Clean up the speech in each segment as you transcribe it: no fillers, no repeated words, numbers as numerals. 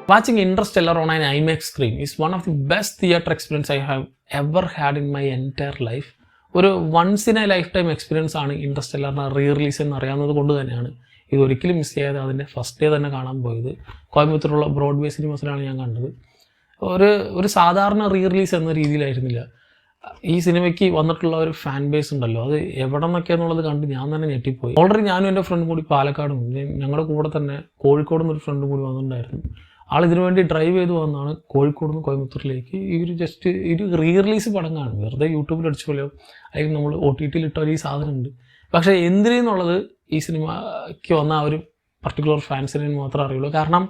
Watching Interstellar on an IMAX screen is one of the best theater experience I have ever had in my entire life. ഒരു once in a lifetime experience ആണ് ഇൻറ്റർസ്റ്റെല്ലറിന് re release എന്ന് അറിയാവുന്നത് കൊണ്ട് തന്നെയാണ് ഇതൊരിക്കലും miss ചെയ്യാതെ അതിൻ്റെ ഫസ്റ്റ് ഡേ തന്നെ കാണാൻ പോയത്. കോയമ്പത്തൂരുള്ള ബ്രോഡ്വേ സിനിമസിലാണ് ഞാൻ കണ്ടത്. ഒരു സാധാരണ റീ റിലീസ് എന്ന രീതിയിലായിരുന്നില്ല. ഈ സിനിമയ്ക്ക് വന്നിട്ടുള്ള ഒരു ഫാൻ ബേസ് ഉണ്ടല്ലോ, അത് എവിടെ നിന്നൊക്കെയാണെന്നുള്ളത് കണ്ട് ഞാൻ തന്നെ ഞെട്ടിപ്പോയി. ഓൾറെഡി ഞാനും എൻ്റെ ഫ്രണ്ടും കൂടി പാലക്കാടും ഞങ്ങളുടെ കൂടെ തന്നെ കോഴിക്കോട് നിന്നൊരു ഫ്രണ്ടും കൂടി വന്നിട്ടുണ്ടായിരുന്നു. ഇതിനു വേണ്ടി ഡ്രൈവ് ചെയ്ത് വന്നാണ് കോഴിക്കോട് നിന്ന് കോയമ്പത്തൂരിലേക്ക്. ജസ്റ്റ് ഒരു റീ റിലീസ് പടം കാണും, വെറുതെ യൂട്യൂബിൽ അടിച്ചു പോലെയോ അല്ലെങ്കിൽ നമ്മൾ OTT ഇട്ടാൽ ഈ സാധനം ഉണ്ട്. പക്ഷേ എന്തിനെന്നുള്ളത് ഈ സിനിമയ്ക്ക് വന്ന ആ ഒരു പർട്ടിക്കുലർ ഫാൻസിനെ മാത്രമേ അറിയുള്ളൂ. കാരണം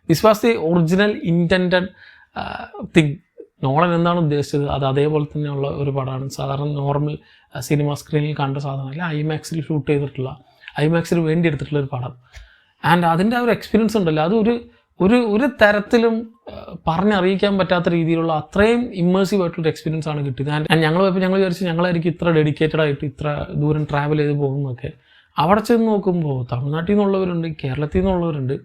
this was the original intended thing. Nolan എന്താണ് ഉദ്ദേശിച്ചത് അത് അതേപോലെ തന്നെയുള്ള ഒരു പടമാണ്. സാധാരണ നോർമൽ സിനിമ സ്ക്രീനിൽ കണ്ട സാധനമല്ല, IMAXിൽ ഷൂട്ട് ചെയ്തിട്ടുള്ള, IMAXിന് വേണ്ടി എടുത്തിട്ടുള്ള ഒരു പടം. ആൻഡ് അതിൻ്റെ ആ ഒരു എക്സ്പീരിയൻസ് ഉണ്ടല്ലോ, അത് ഒരു തരത്തിലും പറഞ്ഞറിയിക്കാൻ പറ്റാത്ത രീതിയിലുള്ള അത്രയും ഇമ്മേഴ്സീവ് ആയിട്ടുള്ള എക്സ്പീരിയൻസ് ആണ് കിട്ടിയത്. ആൻഡ് ഞങ്ങൾ പോയപ്പോൾ ഞങ്ങൾ വിചാരിച്ചു ഞങ്ങളായിരിക്കും ഇത്ര ഡെഡിക്കേറ്റഡ് ആയിട്ട് ഇത്ര ദൂരം ട്രാവൽ ചെയ്ത് പോകുന്നതൊക്കെ. അവിടെ ചെന്ന് നോക്കുമ്പോൾ തമിഴ്നാട്ടിൽ നിന്നുള്ളവരുണ്ട്, കേരളത്തിൽ നിന്നുള്ളവരുണ്ട്,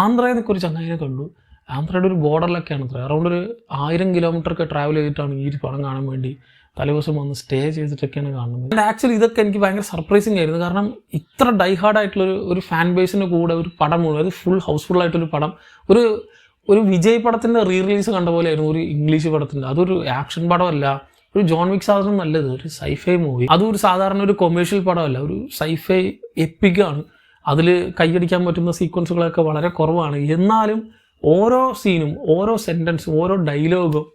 ആന്ധ്രയിൽ നിന്നൊക്കെ ഒരു ചങ്ങായിനെ കണ്ടു. ആന്ധ്രയുടെ ഒരു ബോർഡറിലൊക്കെയാണ് അത്ര, അറൗണ്ട് ഒരു 1000 കിലോമീറ്ററൊക്കെ ട്രാവൽ ചെയ്തിട്ടാണ് ഈ പടം കാണാൻ വേണ്ടി തലേദിവസം വന്ന് സ്റ്റേ ചെയ്തിട്ടൊക്കെയാണ് കാണുന്നത്. ആൻഡ് ആക്ച്വലി ഇതൊക്കെ എനിക്ക് ഭയങ്കര സർപ്രൈസിങ് ആയിരുന്നു. കാരണം ഇത്ര ഡൈഹാർഡ് ആയിട്ടുള്ള ഒരു ഫാൻ ബേസിൻ്റെ കൂടെ ഒരു പടം മുഴുവൻ, അത് ഫുൾ ആയിട്ടൊരു പടം, ഒരു വിജയ് പടത്തിൻ്റെ റീ റിലീസ് കണ്ട പോലെ ആയിരുന്നു ഒരു ഇംഗ്ലീഷ് പടത്തിൻ്റെ. അതൊരു ആക്ഷൻ പടമല്ല, ഒരു ജോൺ വിക് സാധനം നല്ലത്, ഒരു സൈഫൈ മൂവി. അതും ഒരു സാധാരണ ഒരു കൊമേഴ്ഷ്യൽ പടമല്ല, ഒരു സൈഫൈ എപ്പിക്കാണ്. അതിൽ കൈയടിക്കാൻ പറ്റുന്ന സീക്വൻസുകളൊക്കെ വളരെ കുറവാണ്. എന്നാലും ഓരോ സീനും, ഓരോ സെൻറ്റൻസും, ഓരോ ഡയലോഗും,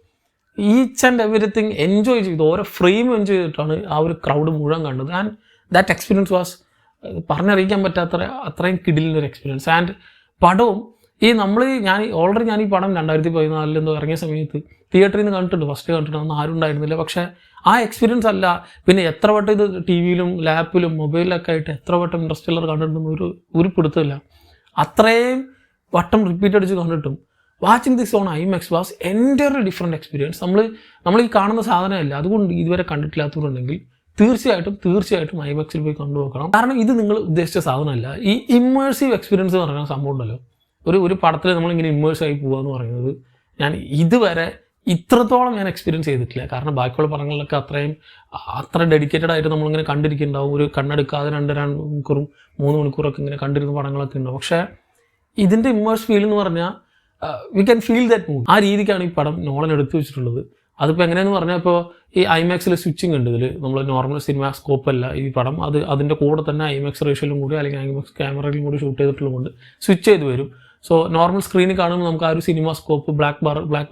ഈച്ച് ആൻഡ് എവരിത്തിങ് എൻജോയ് ചെയ്തു, ഓരോ ഫ്രെയിം എൻജോയ് ചെയ്തിട്ടാണ് ആ ഒരു ക്രൗഡ് മുഴുവൻ കണ്ടത്. ആൻഡ് ദാറ്റ് എക്സ്പീരിയൻസ് വാസ് പറഞ്ഞറിയിക്കാൻ പറ്റാത്ത അത്രയും കിടിലൊരു എക്സ്പീരിയൻസ്. ആൻഡ് പടവും ഞാൻ ഈ പടം 2014 എന്തോ ഇറങ്ങിയ സമയത്ത് തിയേറ്ററിൽ നിന്ന് കണ്ടിട്ടുണ്ട്, ഫസ്റ്റ് കണ്ടിട്ടുണ്ട്, അന്ന് ആരും ഉണ്ടായിരുന്നില്ല. പക്ഷേ ആ എക്സ്പീരിയൻസ് അല്ല, പിന്നെ എത്ര വട്ടം ഇത് TV-യിലും ലാപ്പിലും മൊബൈലിലൊക്കെ ആയിട്ട് എത്ര വട്ടം ഇൻട്രസ്റ്റെല്ലർ കണ്ടിട്ടുണ്ടെന്ന് ഒരു പിടുത്തമില്ല. അത്രയും വട്ടം റിപ്പീറ്റ് അടിച്ച് കണ്ടിട്ടും watching this on IMAX was entirely different experience. നമ്മൾ ഈ കാണുന്ന സാധനമല്ല, അതുകൊണ്ട് ഇതുവരെ കണ്ടിട്ടില്ലാത്തവരുണ്ടെങ്കിൽ തീർച്ചയായിട്ടും IMAXിൽ പോയി കണ്ടുനോക്കണം. കാരണം ഇത് നിങ്ങൾ ഉദ്ദേശിച്ച സാധനമല്ല. ഈ ഇമ്മേഴ്സീവ് എക്സ്പീരിയൻസ് എന്ന് പറയുന്ന സംഭവം ഉണ്ടല്ലോ, ഒരു പടത്തിൽ നമ്മളിങ്ങനെ ഇമ്മേഴ്സായി പോകുക എന്ന് പറയുന്നത് ഞാൻ ഇതുവരെ ഇത്രത്തോളം ഞാൻ എക്സ്പീരിയൻസ് ചെയ്തിട്ടില്ല. കാരണം ബാക്കിയുള്ള പടങ്ങളിലൊക്കെ അത്ര ഡെഡിക്കേറ്റഡ് ആയിട്ട് നമ്മളിങ്ങനെ കണ്ടിരിക്കുന്നുണ്ടാവും. ഒരു കണ്ണെടുക്കാതെ 2 മണിക്കൂറും 3 മണിക്കൂറൊക്കെ ഇങ്ങനെ കണ്ടിരുന്ന പടങ്ങളൊക്കെ ഉണ്ടാവും. പക്ഷേ ഇതിൻ്റെ ഇമ്മേഴ്സ് ഫീൽ എന്ന് പറഞ്ഞാൽ we can feel that movie. ആ രീതിക്കാണ് ഈ പടം നോളൻ എടുത്തു വെച്ചിട്ടുള്ളത്. അതിപ്പോൾ എങ്ങനെയെന്ന് പറഞ്ഞാൽ, ഇപ്പോൾ ഈ IMAXിൽ സ്വിച്ചിങ് ഉണ്ട്. ഇതിൽ നമ്മൾ നോർമൽ സിനിമ സ്കോപ്പ് അല്ല ഈ പടം, അതിൻ്റെ കൂടെ തന്നെ IMAX റേഷ്യോയിലും കൂടി അല്ലെങ്കിൽ IMAX ക്യാമറയിലും കൂടി ഷൂട്ട് ചെയ്തിട്ടുള്ളതുകൊണ്ട് സ്വിച്ച് ചെയ്ത് വരും. സോ നോർമൽ സ്ക്രീനിൽ കാണുമ്പോൾ നമുക്ക് ആ ഒരു സിനിമ സ്കോപ്പ് ബ്ലാക്ക്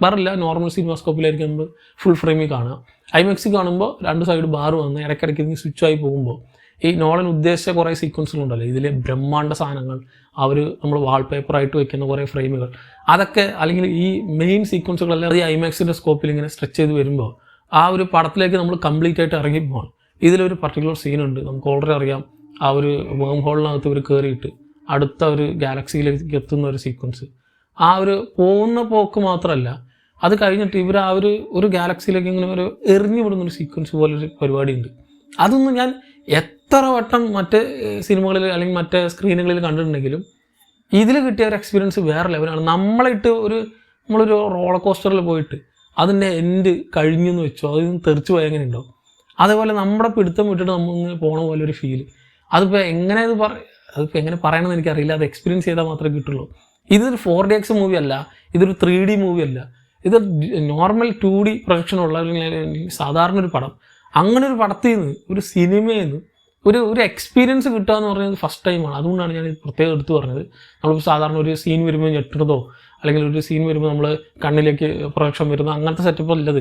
ബാർ ഇല്ല, നോർമൽ സിനിമ സ്കോപ്പിലായിരിക്കും നമ്മൾ ഫുൾ ഫ്രെയിമിൽ കാണുക. IMAXിൽ കാണുമ്പോൾ 2 സൈഡ് ബാർ വന്ന് ഇടയ്ക്കിടയ്ക്ക് സ്വിച്ചായി പോകുമ്പോൾ ഈ നോളൻ ഉദ്ദേശിച്ച കുറേ സീക്വൻസുകളുണ്ടല്ലോ, ഇതിലെ ബ്രഹ്മാണ്ഡ സാധനങ്ങൾ, നമ്മൾ വാൾപേപ്പറായിട്ട് വെക്കുന്ന കുറേ ഫ്രെയിമുകൾ, അതൊക്കെ അല്ലെങ്കിൽ ഈ മെയിൻ സീക്വൻസുകളെല്ലാം ഈ IMAXിൻ്റെ സ്കോപ്പിൽ ഇങ്ങനെ സ്ട്രെച്ച് ചെയ്ത് വരുമ്പോൾ ആ ഒരു പടത്തിലേക്ക് നമ്മൾ കംപ്ലീറ്റ് ആയിട്ട് ഇറങ്ങിപ്പോകണം. ഇതിലൊരു പർട്ടിക്കുലർ സീനുണ്ട്, നമുക്ക് ഓൾറെഡി അറിയാം. ആ ഒരു വേം ഹോളിനകത്ത് ഇവർ കയറിയിട്ട് അടുത്ത ഒരു ഗാലക്സിയിലേക്ക് എത്തുന്ന ഒരു സീക്വൻസ്. ആ ഒരു പോകുന്ന പോക്ക് മാത്രമല്ല, അത് കഴിഞ്ഞിട്ട് ഇവർ ആ ഒരു ഗാലക്സിയിലേക്ക് ഇങ്ങനെ ഒരു എറിഞ്ഞു വിടുന്നൊരു സീക്വൻസ് പോലൊരു പരിപാടിയുണ്ട്. അതൊന്നും ഞാൻ എത്ര വട്ടം മറ്റ് സിനിമകളിൽ അല്ലെങ്കിൽ മറ്റ് സ്ക്രീനുകളിൽ കണ്ടിട്ടുണ്ടെങ്കിലും ഇതിൽ കിട്ടിയ ഒരു എക്സ്പീരിയൻസ് വേറെ ലെവലാണ്. നമ്മളൊരു റോളർ കോസ്റ്ററിൽ പോയിട്ട് അതിൻ്റെ എൻഡ് കഴിഞ്ഞു എന്ന് വെച്ചോ, അതിൽ നിന്ന് തെറിച്ച് പോയാൽ എങ്ങനെ ഉണ്ടാവും, അതേപോലെ നമ്മുടെ പിടുത്തം വിട്ടിട്ട് നമ്മളിങ്ങനെ പോണ പോലെ ഒരു ഫീല്. അതിപ്പോൾ എങ്ങനെ പറയണമെന്ന് എനിക്കറിയില്ല, അത് എക്സ്പീരിയൻസ് ചെയ്താൽ മാത്രമേ കിട്ടുള്ളൂ. ഇതൊരു 4DX മൂവി അല്ല, ഇതൊരു 3D മൂവി അല്ല, ഇത് നോർമൽ 2D പ്രൊജക്ഷനുള്ള സാധാരണ ഒരു പടം. അങ്ങനെ ഒരു പടത്തിൽ നിന്ന്, ഒരു സിനിമയിൽ നിന്ന് ഒരു എക്സ്പീരിയൻസ് കിട്ടുക എന്ന് പറയുന്നത് ഫസ്റ്റ് ടൈമാണ്. അതുകൊണ്ടാണ് ഞാൻ പ്രത്യേകം എടുത്തു പറഞ്ഞത്. നമ്മളിപ്പോൾ സാധാരണ ഒരു സീൻ വരുമ്പോൾ ഞെട്ടുന്നതോ അല്ലെങ്കിൽ ഒരു സീൻ വരുമ്പോൾ നമ്മൾ കണ്ണിലേക്ക് പ്രൊജക്ഷൻ വരുന്നതോ അങ്ങനത്തെ സെറ്റപ്പ് അല്ലത്.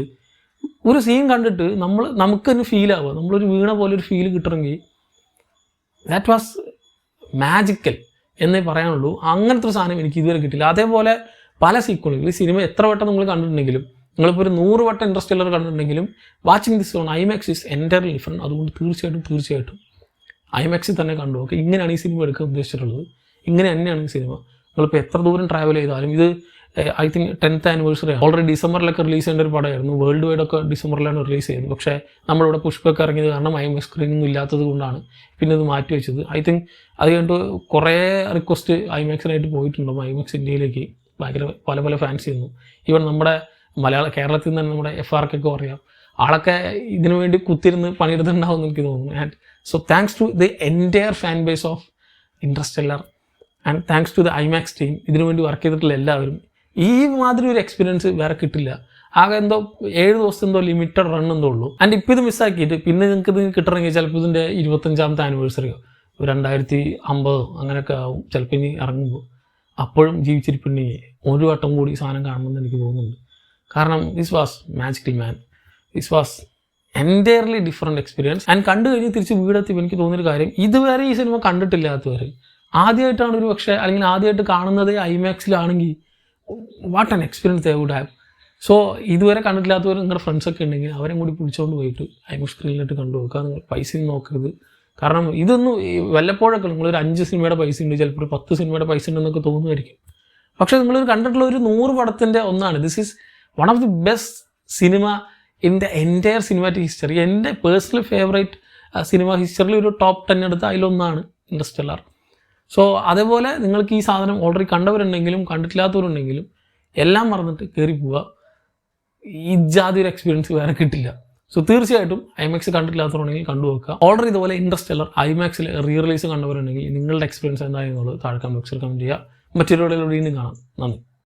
ഒരു സീൻ കണ്ടിട്ട് നമുക്ക് തന്നെ ഫീൽ ആവുക, നമ്മളൊരു വീണ പോലെ ഒരു ഫീൽ കിട്ടണമെങ്കിൽ ദാറ്റ് വാസ് മാജിക്കൽ എന്നേ പറയാനുള്ളൂ. അങ്ങനത്തെ ഒരു സാധനം എനിക്ക് ഇതുവരെ കിട്ടില്ല. അതേപോലെ പല സീക്വലുകൾ ഈ സിനിമ എത്ര വട്ടം നിങ്ങൾ കണ്ടിട്ടുണ്ടെങ്കിലും, നിങ്ങളിപ്പോൾ ഒരു 100 വട്ടം ഇൻട്രസ്റ്റെല്ലർ കണ്ടിട്ടുണ്ടെങ്കിലും watching this on IMAX is entirely different. അതുകൊണ്ട് തീർച്ചയായിട്ടും IMAXിൽ തന്നെ കണ്ടു നോക്കുക. ഇങ്ങനെയാണ് ഈ സിനിമ എടുക്കാൻ ഉദ്ദേശിച്ചിട്ടുള്ളത്, ഇങ്ങനെ തന്നെയാണ് ഈ സിനിമ. നിങ്ങളിപ്പോൾ എത്ര ദൂരം ട്രാവൽ ചെയ്താലും ഇത് I think 10th anniversary already ഡിസംബറിലൊക്കെ റിലീസ് ചെയ്യേണ്ട ഒരു പടമായിരുന്നു. വേൾഡ് വൈഡ് ഒക്കെ ഡിസംബറിലാണ് റിലീസ് ചെയ്തത്. പക്ഷേ നമ്മളിവിടെ പുഷ്പൊക്കെ ഇറങ്ങിയത് കാരണം IMAX സ്ക്രീനൊന്നും ഇല്ലാത്തത് കൊണ്ടാണ് പിന്നെ ഇത് മാറ്റി വെച്ചത്. I think അത് കഴിഞ്ഞിട്ട് കുറേ റിക്വസ്റ്റ് IMAXിനായിട്ട് പോയിട്ടുണ്ടാവും, IMAX ഇന്ത്യയിലേക്ക്. ഭയങ്കര പല പല ഫാൻസ് ചെയ്യുന്നു. ഈവൻ നമ്മുടെ കേരളത്തിൽ നിന്ന് തന്നെ നമ്മുടെ FRK അറിയാം, ആളൊക്കെ ഇതിനു വേണ്ടി കുത്തിരുന്ന് പണിയെടുത്തിട്ടുണ്ടാവും എനിക്ക് തോന്നുന്നു. And so thanks to the entire fan base of Interstellar and thanks to the IMAX team, ഇതിനു വേണ്ടി വർക്ക് ചെയ്തിട്ടുള്ള എല്ലാവരും. ഈ മാതിരി ഒരു എക്സ്പീരിയൻസ് വേറെ കിട്ടില്ല. ആകെ എന്തോ 7 ദിവസം എന്തോ ലിമിറ്റഡ് റൺ എന്തോ ഉള്ളൂ. ആൻഡ് ഇപ്പോൾ ഇത് മിസ്സാക്കിയിട്ട് പിന്നെ നിങ്ങൾക്ക് ഇത് കിട്ടണമെങ്കിൽ ചിലപ്പോൾ ഇതിൻ്റെ 25ാമത്തെ ആനിവേഴ്സറിയോ 2050 അങ്ങനെയൊക്കെ ആവും ചിലപ്പോൾ ഇനി ഇറങ്ങുമ്പോൾ. അപ്പോഴും ജീവിച്ചിരിപ്പുണ്ടെങ്കിൽ ഒരു വട്ടം കൂടി സാധനം കാണണമെന്ന് എനിക്ക് തോന്നുന്നുണ്ട്. കാരണം this was magical man, this was entirely different experience. And കണ്ടു കഴിഞ്ഞ് തിരിച്ച് വീടെത്തിയപ്പോൾ എനിക്ക് തോന്നിയൊരു കാര്യം, ഇതുവരെ ഈ സിനിമ കണ്ടിട്ടില്ലാത്തവർ ആദ്യമായിട്ടാണ് ഒരു പക്ഷേ, അല്ലെങ്കിൽ ആദ്യമായിട്ട് കാണുന്നത് IMAXിലാണെങ്കിൽ what an experience they would have. So ഇതുവരെ കണ്ടിട്ടില്ലാത്തവർ നിങ്ങളുടെ ഫ്രണ്ട്സൊക്കെ ഉണ്ടെങ്കിൽ അവരെ കൂടി പിടിച്ചുകൊണ്ട് പോയിട്ട് IMAX സ്ക്രീനിലിട്ട് കണ്ടു നോക്കുക. നിങ്ങൾ പൈസയും നോക്കരുത്. കാരണം ഇതൊന്നും വല്ലപ്പോഴൊക്കെ നിങ്ങളൊരു 5 സിനിമയുടെ പൈസ ഉണ്ട്, ചിലപ്പോൾ 10 സിനിമയുടെ പൈസ ഉണ്ടെന്നൊക്കെ തോന്നുമായിരിക്കും. പക്ഷേ നിങ്ങളൊരു കണ്ടിട്ടുള്ള ഒരു 100 പടത്തിൻ്റെ ഒന്നാണ്. This is one of the best cinema in the entire cinematic history. എൻ്റെ പേഴ്സണൽ ഫേവറേറ്റ് സിനിമ ഹിസ്റ്ററിയിൽ ഒരു ടോപ്പ് 10 എടുത്ത അതിലൊന്നാണ് ഇൻട്രസ്റ്റെല്ലർ. സോ അതേപോലെ നിങ്ങൾക്ക് ഈ സാധനം ഓൾറെഡി കണ്ടവരുണ്ടെങ്കിലും കണ്ടിട്ടില്ലാത്തവരുണ്ടെങ്കിലും എല്ലാം മറന്നിട്ട് കയറി പോവുക. ഈ ജാതി ഒരു എക്സ്പീരിയൻസ് വേറെ കിട്ടില്ല. സോ തീർച്ചയായിട്ടും IMAX കണ്ടിട്ടില്ലാത്തവരുണ്ടെങ്കിൽ കണ്ടുവെക്കുക. ഓൾറെഡി ഇതുപോലെ ഇൻട്രസ്റ്റെല്ലർ IMAXിൽ റിലീസ് കണ്ടവരുണ്ടെങ്കിൽ നിങ്ങളുടെ എക്സ്പീരിയൻസ് എന്തായെന്നുള്ളത് താഴെ കമന്റ് ബോക്സിൽ കമൻറ്റ് ചെയ്യുക. മറ്റൊരു വീഡിയോയിൽ വീണ്ടും കാണാം. നന്ദി.